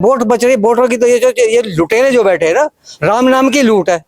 Vote बच रही voter की, तो ये लुटेरे जो बैठे हैं ना, राम नाम की लूट है,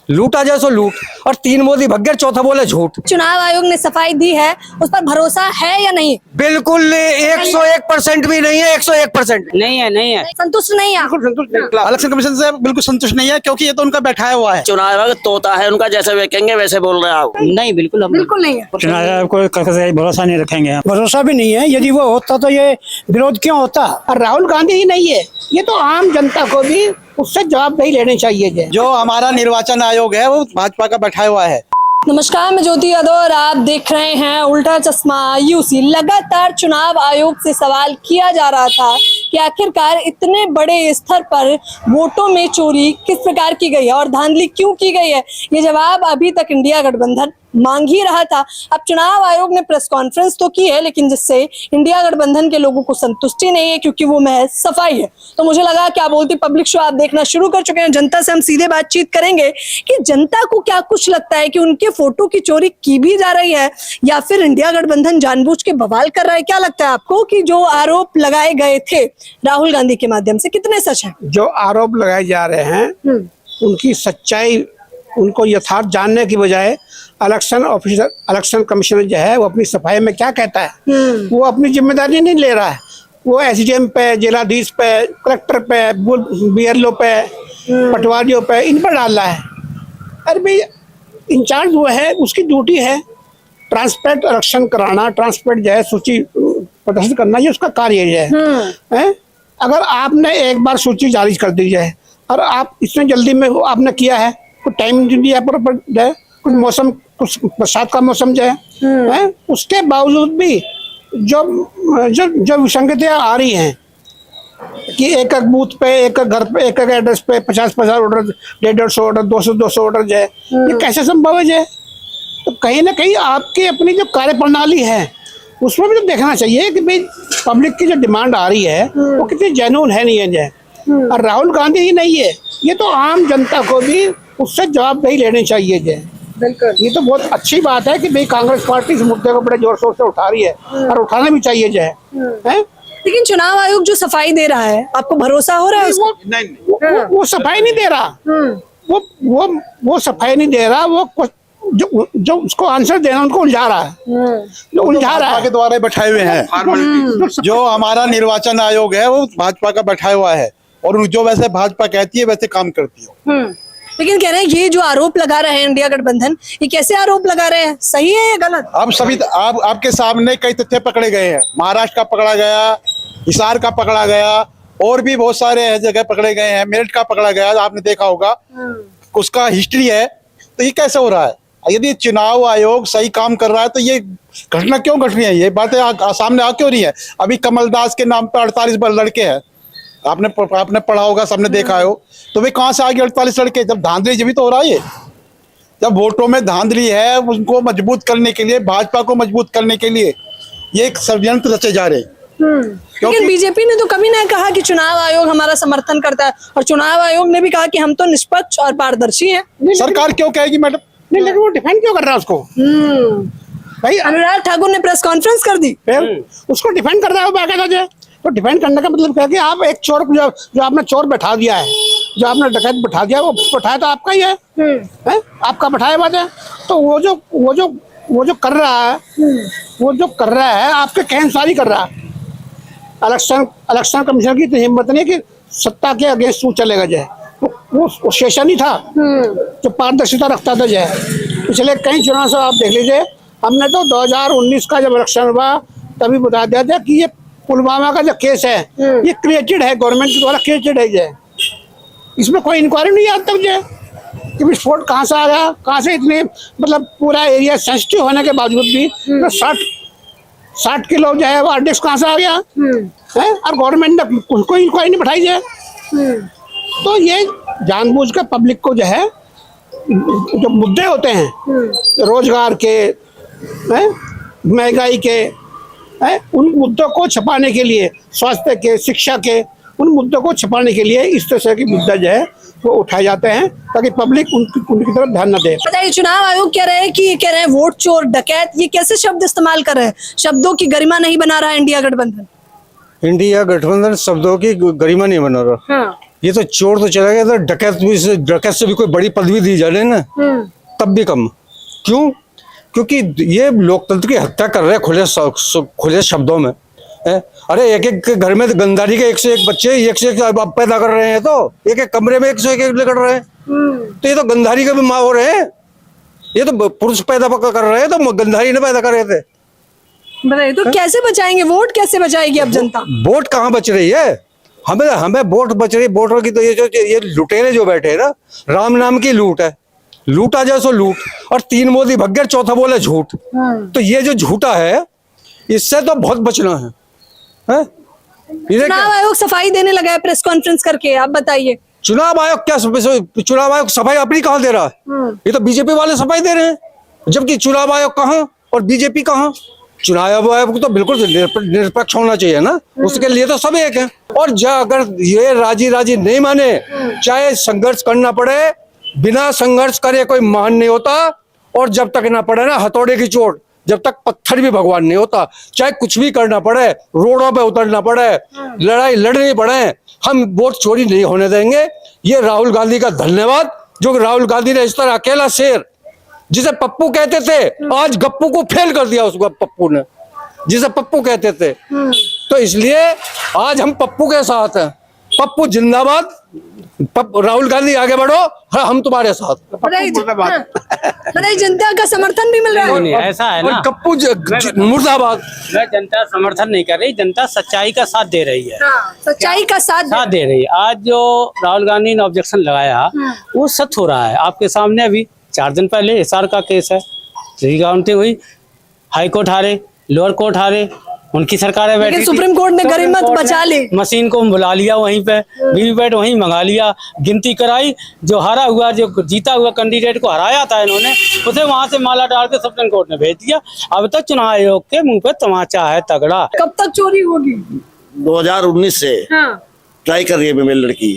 लूटा जाए सो लूट, और 3 मोदी भग गए, चौथा बोले झूठ। चुनाव आयोग ने सफाई दी है, उस पर भरोसा है या नहीं? बिल्कुल 101% भी नहीं है, 101% नहीं है संतुष्ट नहीं है आप? इलेक्शन कमीशन से बिल्कुल संतुष्ट नहीं है, क्योंकि ये तो उनका बैठाया हुआ है। चुनाव आयोग तोता है उनका, जैसे वे कहेंगे वैसे बोल रहे हैं आप। नहीं, बिल्कुल बिल्कुल नहीं है। चुनाव आयोग को भरोसा नहीं रखेंगे, भरोसा भी नहीं है। यदि वो होता तो ये विरोध क्यों होता? और राहुल गांधी ही नहीं है, ये तो आम जनता को भी उससे जवाबदेही लेनी चाहिए। जो हमारा निर्वाचन आयोग है वो भाजपा का बैठाया हुआ है। नमस्कार, मैं ज्योति यादव और आप देख रहे हैं उल्टा चश्मा यूसी। लगातार चुनाव आयोग से सवाल किया जा रहा था कि आखिरकार इतने बड़े स्तर पर वोटों में चोरी किस प्रकार की गई है और धांधली क्यों की गई है। ये जवाब अभी तक इंडिया गठबंधन मांग ही रहा था। अब चुनाव आयोग ने प्रेस कॉन्फ्रेंस तो की है, लेकिन जिससे इंडिया गठबंधन के लोगों को संतुष्टि नहीं है, क्योंकि वो महज सफाई है। तो मुझे लगा क्या बोलती पब्लिक शो आप देखना शुरू कर चुके हैं। जनता से हम सीधे बातचीत करेंगे कि जनता को क्या कुछ लगता है कि उनके फोटो की चोरी की भी जा रही है या फिर इंडिया गठबंधन जानबूझ के बवाल कर रहा है। क्या लगता है आपको कि जो आरोप लगाए गए थे राहुल गांधी के माध्यम से, कितने सच है? जो आरोप लगाए जा रहे हैं उनकी सच्चाई, उनको यथार्थ जानने की बजाय इलेक्शन ऑफिसर, इलेक्शन कमिश्नर जो है वो अपनी सफाई में क्या कहता है, वो अपनी जिम्मेदारी नहीं ले रहा है। वो एसडीएम पे, जिलाधीश पे, कलेक्टर पे, बीएलओ पे, पटवारियों पे, इन पर डाल रहा है। अरे भाई, इंचार्ज वो है, उसकी ड्यूटी है ट्रांसपेरेंट इलेक्शन कराना, ट्रांसपेरेंट जो है सूची प्रदर्शित करना, ये उसका कार्य है। अगर आपने एक बार सूची जारी कर दी जाए और आप इतने जल्दी में आपने किया है, कुछ टाइम नहीं दिया पर कुछ मौसम, कुछ बरसात का मौसम जो है, उसके बावजूद भी जो विसंगतियां आ रही हैं कि एक एक बूथ पे, एक एक घर पे, एक एक एड्रेस पे 50-50 ऑर्डर, 150 ऑर्डर, 200 ऑर्डर जो है, ये कैसे संभव है? तो कहीं ना कहीं आपकी अपनी जो कार्यप्रणाली है उसमें भी तो देखना चाहिए कि भाई पब्लिक की जो डिमांड आ रही है वो कितनी जेन्युइन है, नहीं है। और राहुल गांधी ही नहीं है, ये तो आम जनता को भी उससे जवाबदेही लेनी चाहिए। बिल्कुल, ये तो बहुत अच्छी बात है कि भाई कांग्रेस पार्टी इस मुद्दे को बड़े जोर शोर से उठा रही है और उठाना भी चाहिए है। लेकिन चुनाव आयोग जो सफाई दे रहा है, आपको भरोसा हो रहा है उसको? वो सफाई नहीं दे रहा, वो सफाई नहीं दे रहा, वो जो उसको आंसर देना उनको उलझा रहा है, जो उलझा रहा है के द्वारा बैठाए हुए हैं। जो हमारा निर्वाचन आयोग है वो भाजपा का बैठाया हुआ है और जो वैसे भाजपा कहती है वैसे काम करती है। लेकिन कह रहे हैं ये जो आरोप लगा रहे हैं इंडिया गठबंधन, ये कैसे आरोप लगा रहे हैं? सही है या गलत? अब सभी आपके सामने कई तथ्य पकड़े गए हैं। महाराष्ट्र का पकड़ा गया, हिसार का पकड़ा गया, और भी बहुत सारे जगह पकड़े गए हैं। मेरठ का पकड़ा गया, आपने देखा होगा, उसका हिस्ट्री है। तो ये कैसे हो रहा है? यदि चुनाव आयोग सही काम कर रहा है तो ये घटना क्यों घट रही है? ये बातें सामने आ क्यों रही है? अभी कमलदास के नाम पर 48 लड़के हैं, आपने पढ़ा होगा, सबने देखा हो। तो वे कहाँ से आ गए 48 लड़के? जब धांधली जब भी तो हो रहा है। जब वोटों में धांधली है, उनको मजबूत करने के लिए, भाजपा को मजबूत करने के लिए ये एक षड्यंत्र रचे जा रहे हैं। लेकिन बीजेपी ने तो कभी नहीं कहा कि चुनाव आयोग हमारा समर्थन करता है, और चुनाव आयोग ने भी कहा कि हम तो निष्पक्ष और पारदर्शी हैं। सरकार क्यों कहेगी मैडम? नहीं, लेकिन वो डिफेंड क्यों कर रहा है उसको? भाई अनुराग ठाकुर ने प्रेस कॉन्फ्रेंस कर दी, उसको डिफेंड कर रहा है वो बाकायदा जो है। तो डिफेंड करने का मतलब क्या है कि आप एक चोर जो आपने चोर बैठा दिया है, जो आपने डकैत बैठा दिया, वो बैठाया तो आपका ही है, आपका बैठाया बात है। तो वो जो कर रहा है, वो जो कर रहा है आपके कहने सारी कर रहा है। इलेक्शन कमीशन की तो हिम्मत नहीं कि सत्ता के अगेंस्ट वो चलेगा जाए। वो सेशन ही था जो पारदर्शिता रखता था जाए। पिछले कई चुनाव से आप देख लीजिए, हमने तो 2019 का जब इलेक्शन हुआ तभी बता दिया था कि ये पुलवामा का जो केस है ये क्रिएटेड है, गवर्नमेंट के द्वारा क्रिएटेड है। जो इसमें कोई इंक्वायरी नहीं आता जो कि विस्फोट कहाँ से आ गया, कहाँ से इतने, मतलब पूरा एरिया सेंसिटिव होने के बावजूद भी 60 किलो जो है वो हार्ड डिस्क कहाँ से आ गया है, और गवर्नमेंट ने उनको इंक्वायरी नहीं बैठाई जाए। तो ये जानबूझ कर पब्लिक को जो है, जो मुद्दे होते हैं रोजगार के, महंगाई के, उन मुद्दों को छुपाने के लिए, स्वास्थ्य के, शिक्षा के, उन मुद्दों को छुपाने के लिए इस तरह के मुद्दे जो है वो उठाए जाते हैं ताकि पब्लिक उनकी तरफ ध्यान न दे। बताइए, चुनाव आयोग कह रहे हैं वोट चोर, डकैत, ये कैसे शब्द इस्तेमाल कर रहे हैं? शब्दों की गरिमा नहीं बना रहा है इंडिया गठबंधन? इंडिया गठबंधन शब्दों की गरिमा नहीं बना रहा। हाँ। ये तो चोर तो चला गया, तो डकैत से भी कोई बड़ी पदवी दी जाए ना तब भी कम। क्यों? क्योंकि ये लोकतंत्र की हत्या कर रहे हैं खुले शब्दों में। अरे एक एक घर में गंदारी के 101 बच्चे, 101 अब पैदा कर रहे हैं, तो एक एक कमरे में 101 लड़ रहे हैं। तो ये तो गंधारी के भी माँ हो रहे हैं। ये तो पुरुष पैदा कर रहे हैं, तो गंधारी ने पैदा कर रहे थे। बताइए तो कैसे बचाएंगे वोट, कैसे बचाएगी अब जनता? वोट कहाँ बच रही है? हमें वोट बच रही, वोटर की तो ये लुटेरे जो बैठे हैं ना, राम नाम की लूट है। लूटा जाए सो लूट, और 3 मोदी भग गए, चौथा बोले झूठ। तो ये जो झूठा है, इससे तो बहुत बचना है। चुनाव आयोग सफाई देने लगा है प्रेस कॉन्फ्रेंस करके, आप बताइए। चुनाव आयोग क्या, चुनाव आयोग सफाई अपनी कहाँ दे रहा है? ये तो बीजेपी वाले सफाई दे रहे हैं, जबकि चुनाव आयोग कहाँ और बीजेपी कहाँ? चुनाव आयोग तो बिल्कुल निरपेक्ष होना चाहिए ना, उसके लिए तो सब एक है। और अगर ये राजी नहीं माने, चाहे संघर्ष करना पड़े, बिना संघर्ष करे कोई महान नहीं होता। और जब तक ना पड़े ना हथौड़े की चोट, जब तक पत्थर भी भगवान नहीं होता। चाहे कुछ भी करना पड़े, रोडों पे उतरना पड़े, लड़ाई लड़नी पड़े, हम वोट चोरी नहीं होने देंगे। ये राहुल गांधी का धन्यवाद, जो राहुल गांधी ने इस तरह अकेला शेर, जिसे पप्पू कहते थे, आज गप्पू को फेल कर दिया उसको पप्पू ने, जिसे पप्पू कहते थे। तो इसलिए आज हम पप्पू के साथ हैं। पप्पू जिंदाबाद, राहुल गांधी आगे बढ़ो, हम तुम्हारे साथ। बताइए जनता का समर्थन भी मिल रहा है? नहीं, ऐसा है ना, पप्पू मुर्दाबाद। मैं जनता समर्थन नहीं कर रही, जनता सच्चाई का साथ दे रही है। सच्चाई का साथ दे रही है। आज जो राहुल गांधी ने ऑब्जेक्शन लगाया वो सच हो रहा है आपके सामने। अभी 4 दिन पहले हिसार का केस है, काउंटिंग हुई, हाई कोर्ट हारे, लोअर कोर्ट हारे, उनकी सरकारें बैठी, लेकिन सुप्रीम कोर्ट ने गरिमा बचा ली। मशीन को बुला लिया, वहीं पे वीवीपैट वहीं मंगा लिया, गिनती कराई, जो हारा हुआ, जो जीता हुआ कैंडिडेट को हराया था इन्होंने, उसे वहां से माला डाल के सुप्रीम कोर्ट ने भेज दिया। अब तक चुनाव आयोग के मुंह पे तमाचा है तगड़ा। कब तक चोरी होगी? 2019 से ट्राई कर रही है मेरी लड़की,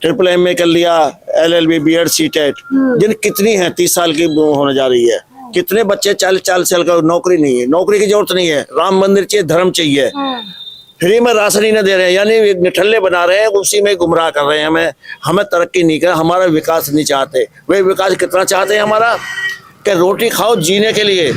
MMA कर लिया, LLB, BEd, CTET, जिन कितनी है 30 साल की होने जा रही है। कितने बच्चे 40 साल का नौकरी नहीं है, नौकरी की जरूरत नहीं है, राम मंदिर चाहिए, धर्म चाहिए, फ्री में राशन ही न दे रहे हैं, यानी निठल्ले बना रहे हैं, उसी में गुमराह कर रहे हैं हमें तरक्की नहीं कर, हमारा विकास नहीं चाहते। वे विकास कितना चाहते हैं हमारा, कि रोटी खाओ जीने के लिए,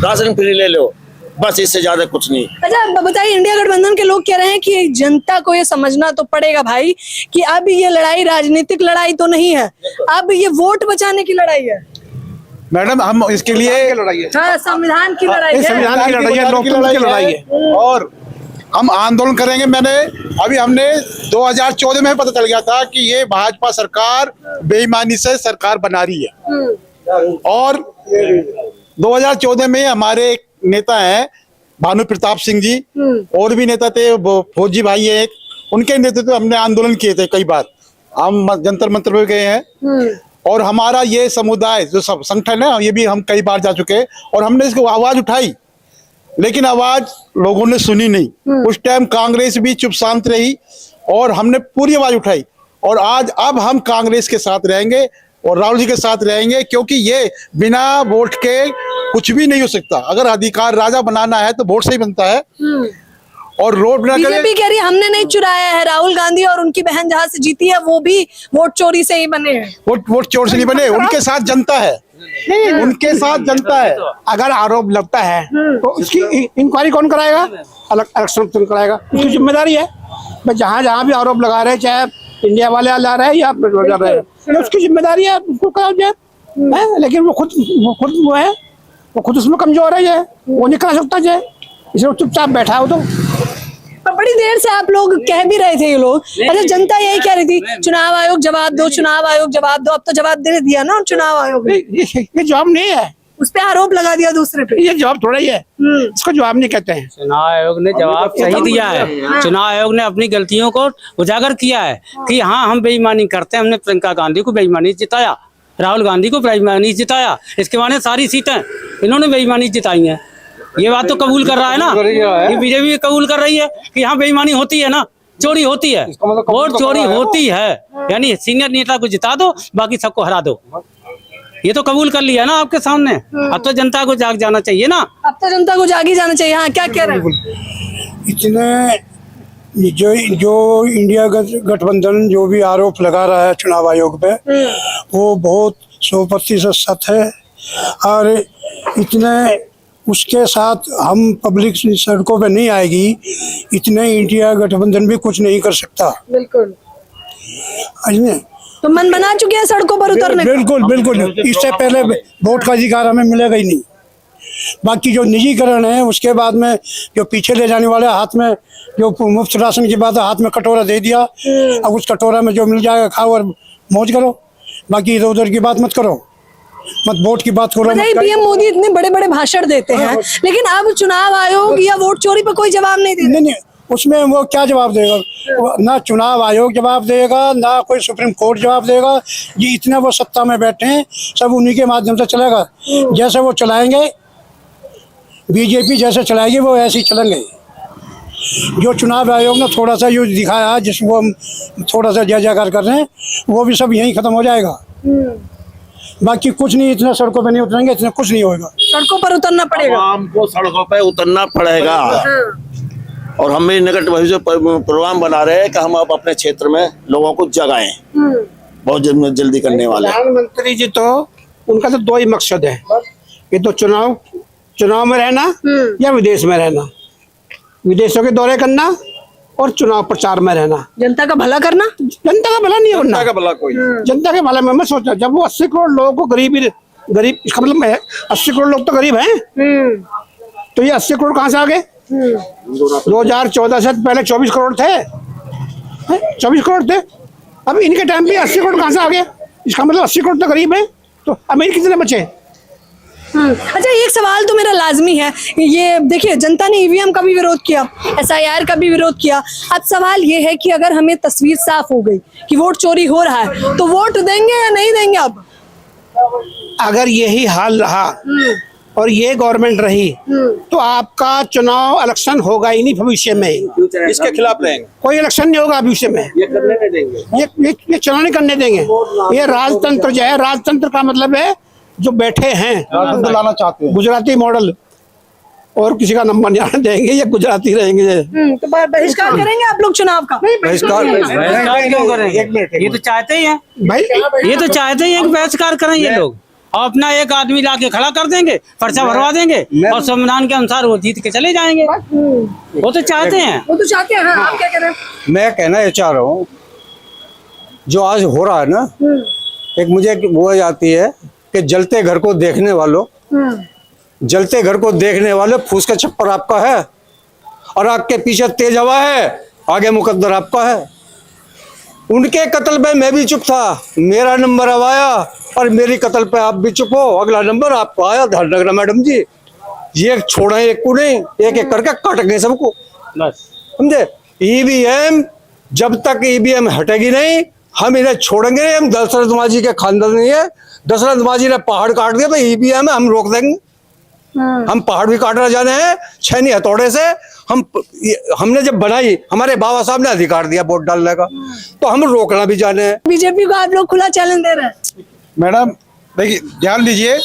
राशन फ्री ले लो, बस इससे ज्यादा कुछ नहीं। अच्छा बताइए, इंडिया गठबंधन के लोग कह रहे हैं कि जनता को ये समझना तो पड़ेगा भाई कि अब ये लड़ाई राजनीतिक लड़ाई तो नहीं है, अब ये वोट बचाने की लड़ाई है। मैडम हम इसके लिए हाँ, संविधान की लड़ाई है, संविधान की लड़ाई है, लोकतंत्र की लड़ाई है, और हम आंदोलन करेंगे। अभी हमने 2014 में पता चल गया था कि ये भाजपा सरकार बेईमानी से सरकार बना रही है। और 2014 में हमारे एक नेता हैं भानु प्रताप सिंह जी, और भी नेता थे, फौजी भाई है एक, उनके नेतृत्व हमने आंदोलन किए थे कई बार, हम जंतर मंतर में गए हैं। और हमारा ये समुदाय जो सब संगठन है, ये भी हम कई बार जा चुके हैं, और हमने इसको आवाज उठाई, लेकिन आवाज लोगों ने सुनी नहीं। उस टाइम कांग्रेस भी चुप शांत रही, और हमने पूरी आवाज उठाई। और आज अब हम कांग्रेस के साथ रहेंगे और राहुल जी के साथ रहेंगे, क्योंकि ये बिना वोट के कुछ भी नहीं हो सकता। अगर अधिकार राजा बनाना है तो वोट से ही बनता है। और रोड ना बीजेपी कह रही है हमने नहीं चुराया है, राहुल गांधी और उनकी बहन जहां से जीती है वो भी वोट चोरी से ही बने हैं। वोट चोर से नहीं बने, उनके साथ जनता है, उनके साथ जनता है। अगर आरोप लगता है तो उसकी इंक्वायरी कौन कराएगा? इलेक्शन कौन कराएगा? उसकी जिम्मेदारी है। मैं जहाँ भी आरोप लगा रहे, चाहे इंडिया वाले ला रहे हैं या लगा रहे हैं, उसकी जिम्मेदारी है, उसको कराया जाए। लेकिन वो खुद उसमें कमजोर है, वो नहीं करा सकता जाए, इसलिए चुपचाप बैठा हो। तो बड़ी देर से आप लोग कह भी रहे थे, ये लोग, अच्छा जनता यही कह रही थी चुनाव आयोग जवाब दो, चुनाव आयोग जवाब दो। अब तो जवाब दे दिया ना चुनाव आयोग ने। ये जवाब नहीं है, उस पे आरोप लगा दिया दूसरे पे, ये जवाब थोड़ा ही है, इसको जवाब नहीं कहते हैं। चुनाव आयोग ने जवाब सही दिया है। चुनाव आयोग ने अपनी गलतियों को उजागर किया है कि हाँ हम बेईमानी करते हैं, हमने प्रियंका गांधी को बेईमानी जिताया, राहुल गांधी को बेईमानी जिताया, इसके माने सारी सीटें इन्होंने बेईमानी जिताई हैं। ये बात तो कबूल कर रहा है ना, ये बीजेपी कबूल कर रही है कि यहाँ बेईमानी होती है ना, चोरी होती है, वोट चोरी होती है। यानी सीनियर नेता को जिता दो, बाकी सबको हरा दो, ये तो कबूल कर लिया ना आपके सामने। अब तो जनता को जाग जाना चाहिए ना, अब तो जनता को जाग ही जाना चाहिए। हाँ क्या कह रहे हैं? इतने जो जो इंडिया गठबंधन जो भी आरोप लगा रहा है चुनाव आयोग पे, वो बहुत 100% सच है। और इतने उसके साथ हम पब्लिक सड़कों पे नहीं आएगी, इतने इंडिया गठबंधन भी कुछ नहीं कर सकता। बिल्कुल। समझे? तो मन बना चुके हैं सड़कों पर उतरने का? बिल्कुल बिल्कुल, इससे पहले वोट का अधिकार हमें मिलेगा ही नहीं। बाकी जो निजीकरण है उसके बाद में जो पीछे ले जाने वाले हाथ में जो मुफ्त राशन की बात है, हाथ में कटोरा दे दिया, अब उस कटोरा में जो मिल जाएगा खाओ और मौज करो, बाकी इधर उधर की बात मत करो, मत वोट की बात करो। पीएम मोदी इतने बड़े बड़े भाषण देते हैं, लेकिन अब चुनाव आयोग या वोट चोरी पर कोई जवाब नहीं देता। नहीं, उसमें वो क्या जवाब देगा? ना चुनाव आयोग जवाब देगा, ना कोई सुप्रीम कोर्ट जवाब देगा। ये इतने वो सत्ता में बैठे हैं, सब उन्हीं के माध्यम से चलेगा। जैसे वो चलाएंगे, बीजेपी जैसे चलाएगी वो ऐसे ही चलेंगे। जो चुनाव आयोग ने थोड़ा सा जो दिखाया, जिसको हम थोड़ा सा जय जयकार कर रहे हैं, वो भी सब यहीं खत्म हो जाएगा। बाकी कुछ नहीं, इतने सड़कों पे नहीं उतरेंगे, इतने कुछ नहीं होगा। सड़कों पर उतरना पड़ेगा, हमको सड़कों पे उतरना पड़ेगा। और हम भी निकट भविष्य प्रोग्राम बना रहे हैं कि हम अब अपने क्षेत्र में लोगों को जगाएं, बहुत जल्दी करने वाले हैं। प्रधानमंत्री जी तो उनका तो दो ही मकसद है, ये तो चुनाव में रहना या विदेश में रहना, विदेशों के दौरे करना और चुनाव प्रचार में रहना। जनता का भला करना, जनता का भला नहीं करना। जनता का भला कोई जनता के भला में मैं सोचा, जब वो 80 करोड़ लोगों को गरीब इसका मतलब 80 करोड़ लोग तो गरीब हैं, तो ये 80 करोड़ कहाँ से आ गए? 2014 से पहले 24 करोड़ थे, 24 करोड़ थे। अब इनके टाइम पे 80 करोड़ कहाँ से आ गए? इसका मतलब 80 करोड़ तो गरीब है, तो अमीर कितने बचे? अच्छा, एक सवाल तो मेरा लाजमी है, ये देखिए जनता ने ईवीएम का भी विरोध किया, एसआईआर का भी विरोध किया। अब सवाल ये है कि अगर हमें तस्वीर साफ हो गई कि वोट चोरी हो रहा है, तो वोट देंगे या नहीं देंगे? अब अगर यही हाल रहा और ये गवर्नमेंट रही, तो आपका चुनाव इलेक्शन होगा ही नहीं भविष्य में। इसके खिलाफ रहेंगे, कोई इलेक्शन नहीं होगा भविष्य में। ये करने नहीं देंगे, ये चुनाव नहीं करने देंगे। ये राजतंत्र जो है, राजतंत्र का मतलब है जो बैठे हैं लाना चाहते हैं गुजराती मॉडल, और किसी का नंबर नहीं आने देंगे, ये गुजराती रहेंगे। तो बहिष्कार करेंगे आप लोग चुनाव का? बहिष्कार क्यों करेंगे? ये तो चाहते ही हैं भाई, ये तो चाहते ही हैं कि बहिष्कार करें ये लोग, और अपना एक आदमी ला के खड़ा कर देंगे, पर्चा भरवा देंगे और संविधान के अनुसार वो जीत के चले जाएंगे। वो तो चाहते हैं, वो तो चाहते हैं। हाँ, आप क्या कह रहे हैं? मैं कहना ये चाह रहा हूँ, जो आज हो रहा है ना, एक मुझे वो आती है कि जलते घर को देखने वालों, जलते घर को देखने वाले, फूस का छप्पर आपका है और आग के पीछे तेज हवा है, आगे मुकद्दर आपका है। उनके कत्ल पे मैं भी चुप था, मेरा नंबर अब आया, और मेरी कत्ल पे आप भी चुप हो, अगला नंबर आपको आया। ध्यान रखना मैडम जी, ये छोड़ा एक को नहीं, एक एक करके काट गए सबको, बस समझे? ईवीएम जब तक ईवीएम हटेगी नहीं, हम इन्हें छोड़ेंगे नहीं। हम दशरथ मांझी के खानदान नहीं है, दशरथ मांझी ने पहाड़ काट दिया तो ईवीएम है, हम रोक देंगे। हम पहाड़ भी काटना जाने हैं छेनी हथौड़े से। हमने जब बनाई, हमारे बाबा साहब ने अधिकार दिया वोट डालने का, तो हम रोकना भी जाने हैं। बीजेपी को आप लोग खुला चैलेंज दे रहे हैं? मैडम देखिए, ध्यान दीजिए,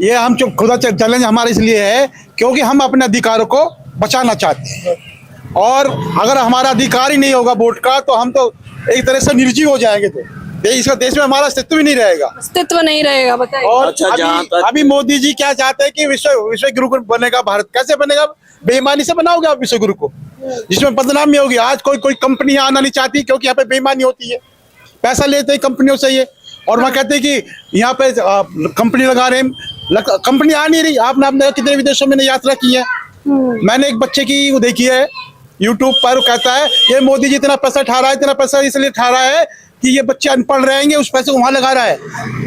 ये हम जो खुदा चैलेंज हमारा इसलिए है क्योंकि हम अपने अधिकारों को बचाना चाहते हैं, और अगर हमारा अधिकार ही नहीं होगा वोट का, तो हम तो एक तरह से निर्जीव हो जाएंगे। तो इसका देश में हमारा अस्तित्व ही नहीं रहेगा। अस्तित्व नहीं रहेगा, बताइए। और अच्छा, अभी मोदी जी क्या चाहते हैं कि विश्व गुरु बनेगा भारत। कैसे बनेगा? बेईमानी से बनाओगे आप विश्व गुरु को, जिसमें बदनामी होगी। आज कोई कंपनी आना नहीं चाहती क्योंकि यहाँ पे बेईमानी होती है, पैसा लेते हैं कंपनियों से ये, और वहाँ कहते हैं कि यहाँ पे कंपनी लगा रहे हैं, कंपनी आ नहीं रही। आपने कितने विदेशों में यात्रा की है? मैंने एक बच्चे की वो देखी है यूट्यूब पर, वो कहता है ये मोदी जी इतना पैसा ठा रहा है, इतना पैसा इसलिए ठा रहा है कि ये बच्चे अनपढ़ रहेंगे, उस पैसे को वहां लगा रहा है,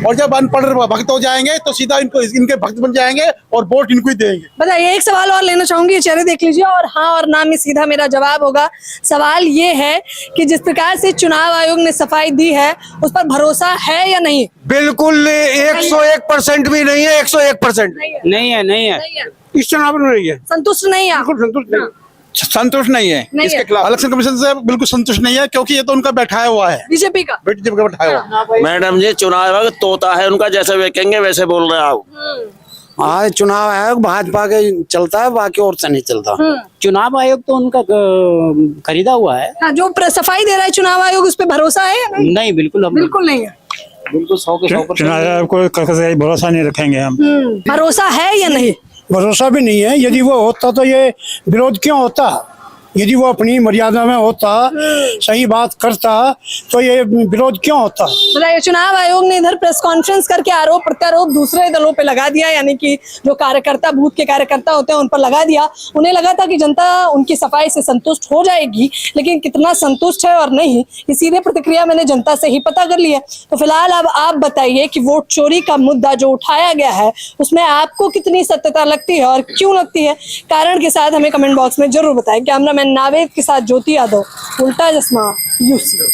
और जब अनपढ़ भक्त हो जाएंगे तो सीधा इनके भक्त बन जाएंगे और वोट इनको ही देंगे। बताइए, एक सवाल और लेना चाहूंगी, चेहरे देख लीजिए, और हाँ और ना में सीधा मेरा जवाब होगा। सवाल ये है कि जिस प्रकार से चुनाव आयोग ने सफाई दी है, उस पर भरोसा है या नहीं? बिल्कुल 101% भी नहीं है, 101% नहीं है, नहीं है। इस चुनाव में नहीं है, संतुष्ट नहीं है? बिल्कुल संतुष्ट नहीं है। इसके खिलाफ इलेक्शन कमीशन से बिल्कुल संतुष्ट नहीं है, क्योंकि ये तो उनका बैठाया हुआ है, बीजेपी का बीजेपी का बैठाया हुआ। मैडम जी, चुनाव तोता है उनका, जैसे वे कहेंगे वैसे बोल रहे हैं आप। हाँ, चुनाव आयोग भाजपा के चलता है, बाकी और से नहीं चलता। चुनाव आयोग तो उनका खरीदा हुआ है। हाँ, जो सफाई दे रहा है चुनाव आयोग, उस पर भरोसा है या नहीं? नहीं, बिल्कुल हम बिल्कुल नहीं है। बिल्कुल 100 के 100% चुनाव आयोग को कहीं भरोसा नहीं रखेंगे हम। भरोसा है या नहीं? भरोसा भी नहीं है। यदि वो होता तो ये विरोध क्यों होता? यदि वो अपनी मर्यादा में होता, सही बात करता, तो ये विरोध क्यों होता? मतलब चुनाव आयोग ने इधर प्रेस कॉन्फ्रेंस करके आरोप प्रत्यारोप दूसरे दलों पे लगा दिया, यानी कि जो कार्यकर्ता, बूथ के कार्यकर्ता होते हैं उन पर लगा दिया। उन्हें लगा था कि जनता उनकी सफाई से संतुष्ट हो जाएगी, लेकिन कितना संतुष्ट है और नहीं, ये सीधे प्रतिक्रिया मैंने जनता से ही पता कर ली है। तो फिलहाल अब आप बताइए कि वोट चोरी का मुद्दा जो उठाया गया है उसमें आपको कितनी सत्यता लगती है और क्यों लगती है? कारण के साथ हमें कमेंट बॉक्स में जरूर बताएं। कैमरामैन नावेद के साथ ज्योति यादव, उल्टा चश्मा, यूसी।